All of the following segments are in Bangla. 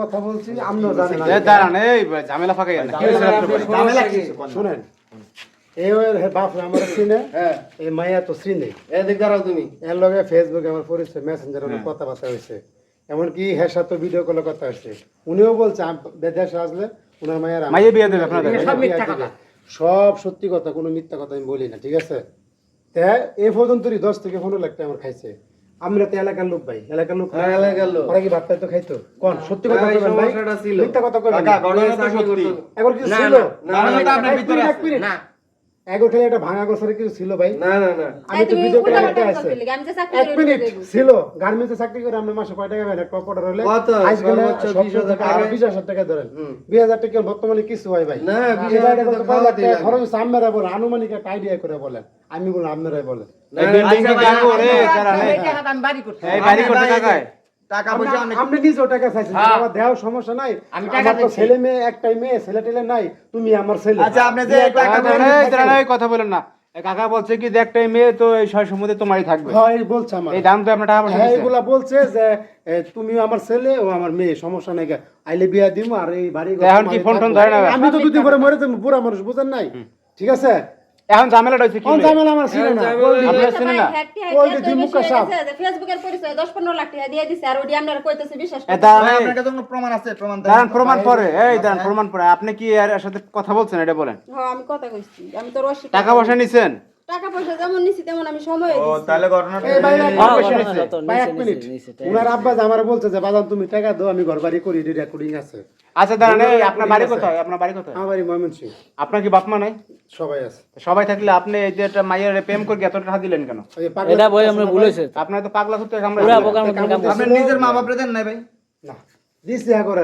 কথা বলছি আমিও জানি না। ঝামেলা ফাঁকাই শুনেন, এই বাপ আমার চিনে, এই মাইয়া তো চিনে। তুমি এর লগে ফেসবুকে আমার পরিচয়, মেসেঞ্জারে অনেক কথাবার্তা হয়েছে, এমনকি হের সাথে ভিডিও কলে কথা হয়েছে। উনিও বলছে দেশে আসলে উনার মায়ের বিয়ে দেবে আপনাদের। সব সত্যি কথা, কোনো মিথ্যা কথা আমি বলি না, ঠিক আছে? এ পর্যন্তই 10 থেকে 15 লাখ টাকা আমার খাইছে। আমরা তো এলাকার লোক ভাই, এলাকার লোক ওরা কি ভাত পাইতো খাইতো? কোন সত্যি কথা কইবেন ভাই, মিথ্যা কথা কইবেন না। এখন কিছু ছিল না, এগো খেলে একটা ভাঙা গোছরে কিছু ছিল ভাই? না না না, আমি তো ভিডিও করে একটা আছে 1 মিনিট ছিল। গার্মেন্টসে চাকরি করে আমরা মাসে কয় টাকা পাই? একটা পড়ার হলে আজ গেলে 20,000 টাকা, 20,000 টাকা ধরেন, 20,000 টাকা বর্তমানে কিছু হয় ভাই না। খরচ আপনারা বলেন, আনুমানিক একটা আইডিয়া করে বলেন, আমি বললাম আপনারাই বলেন। আপনি নিজেও টাকা চাইছেন, আমার দেওয়ার সমস্যা নাই। আমার তো ছেলে মেয়ে একটাই, মেয়ে ছেলে টেলে নাই, তুমি আমার ছেলে। আচ্ছা আপনি যে কথা বলেন না, কাকা বলছে কি যে একটাই মেয়ে তো এই 6 মধ্যে তোমারই থাকবে। হ্যাঁ বলছে আমার, এই দাম তো আপনার টাকা পয়সা হ্যাঁ এগুলা বলছে যে তুমি আমার ছেলে ও আমার মেয়ে, সমস্যা নাই, আইলে বিয়া দিমু আর এই বাড়ি। এখন কি ফোন টোন ধরে না? আমি তো দুদিন পরে মরে যাবো, বুড়া মানুষ, বুঝেন নাই? ঠিক আছে, এখন ঝামেলাটা হইছে কি? ঝামেলা আমার ছিল না, আপনার ছিল না। ফেসবুকের পরিচয় 10-15 লাখ টাকা দিয়ে দিছে, আর ওডি আপনারা কইতেছে বিশ্বাস করেন। আপনার কাছে কোনো প্রমাণ আছে? প্রমাণ পরে, এই দেন প্রমাণ পরে। আপনি কি এর সাথে কথা বলছেন এটা বলেন? হ্যাঁ আমি কথা কইছি, আমি তো রসিক। টাকা পয়সা নিছেন? টাকা পয়সা যেমন নিছি তেমন আমি সময় দিছি। ও তাহলে ঘটনাটা এই ভাই এক মিনিট, উনার আব্বা আমারে বলছে যে বাজান তুমি টাকা দাও, আমি ঘর বাড়ি করি, রেকর্ডিং আছে। আচ্ছা দাঁড়ান, এই আপনার বাড়ি কোথায়? আপনার বাড়ি কোথায়? আমার বাড়ি ময়মনসিংহ। আপনার কি বাপ মা নাই? সবাই আছে। সবাই থাকলে আপনি এই যে একটা মাইয়ারে প্রেম করে এত টাকা দিলেন কেন? এটা বই আমরা ভুলেছে। আপনার তো পাগলা হতে আমরা পুরা বোকার মতো কাম করছে। আপনি নিজের মা বাপরে দেন নাই ভাই? না দিছি করে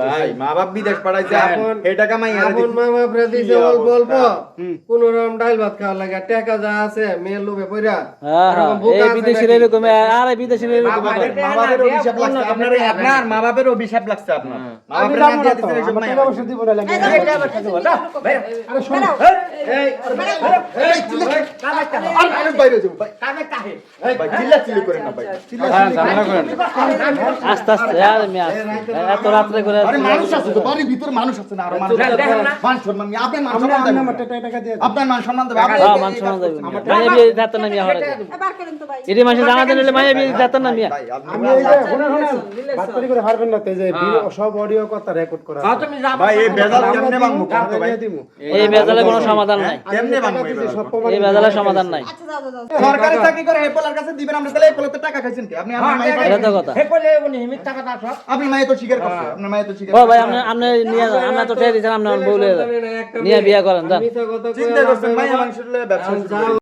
ভাই, মা বাপ বিদেশ পাঠাইছে, এই টাকা মাইয়া আপন মা বাপ রে দিছে অল্প অল্প, কোন রকম ডাল ভাত খাওয়া লাগে, টাকা যা আছে মেয়ের লোভে পড়া। এই বিদেশির এরকম, আর বিদেশির এরকম মা বাপের অভিশাপ লাগছে আপনার, আপনার মা বাপের অভিশাপ লাগছে আপনার। মা বাপের না দিয়ে দিছেন এসব মাইয়া। টাকা পয়সা দিব না লাগে। আরে শুন, এই আরে বাইরে যাও ভাই, কানে কাহে এই ভাই চিল্লাচিল্লি করেন না ভাই, চিল্লাচিল্লি ঝামেলা করেন না। আস্তে আস্তে আর আমি এত রাত্রে করে। আরে মানুষ আছে তো, বাড়ির ভিতর মানুষ আছে না, আর মানুষ মান সম্মান, আপনি মান সম্মান দেবেন, টাকা দিয়ে আপনার মান সম্মান দেবেন। হ্যাঁ মান সম্মান দেবেন। মাইয়া বিয়ে দিতে না মিয়া হরে। এবার করেন তো ভাই। এটি মাসে জানা দিলে মাইয়া বিয়ে দিতে না মিয়া। আমি এই যে শুনেন বাতপারি করে হারবেন না, তে যে সব অডিও কথা রেকর্ড করা আছে। ভাই এই বেজাল কেমনে ভাঙবো ভাই? এই বেজালের কোনো সমাধান নাই। কেমনে ভাঙবো এই বেজালের সমাধান নাই। আচ্ছা যাও যাও। সরকারি চাকরি করে হেপলার কাছে দিবেন, আমরা তাহলে হেপলাতে টাকা খাইছেন কি? আপনি আমার মায়ের এটা তো কথা। আপনি মায়ের তো স্বীকার করছে, আপনার মায়ের তো স্বীকার। ও ভাই আপনি নিয়ে আমরা তো টের দিছেন, আপনি বলে নিয়ে বিয়ে করেন। মিথ্যা কথা চিন্তা করছেন মায়ের মানুষের ব্যবসা